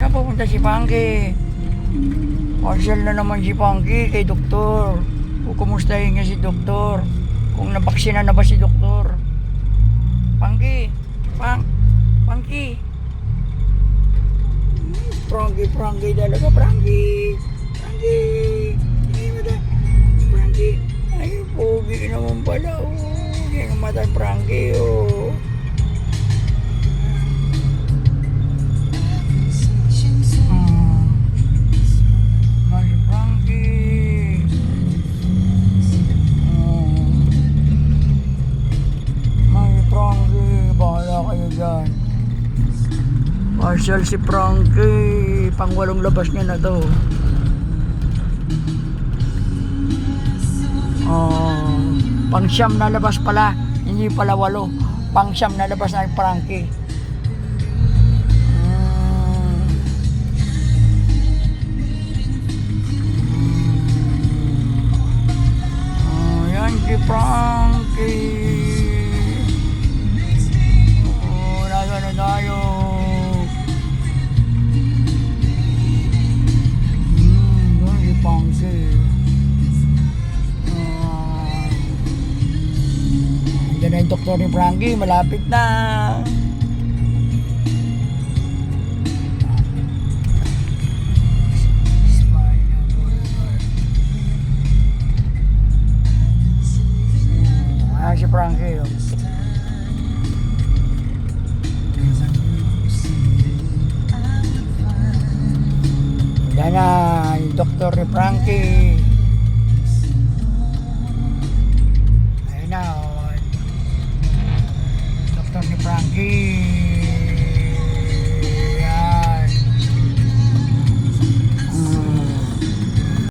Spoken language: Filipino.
Saan pupunta si Pangki? Martial na naman si Pangki kay doktor. Kumustahin niya si doktor. Kung nabaksina na ba si doktor. Pangki. Pangki. Prangki talaga, Prangki. Prangki. Ay, pogi naman pala. Yan ang mata, Prangki. Martial si Prangki, pang-walong labas niya na to. Pang-siyam na labas pala, hindi pala 8. Pang-siyam na labas na Prangki. Yan si Prangki. Nasa na tayo. Diyan na yung doktor ni Prangki, malapit na. Si Prangki. Diyan na yung doktor ni Prangki.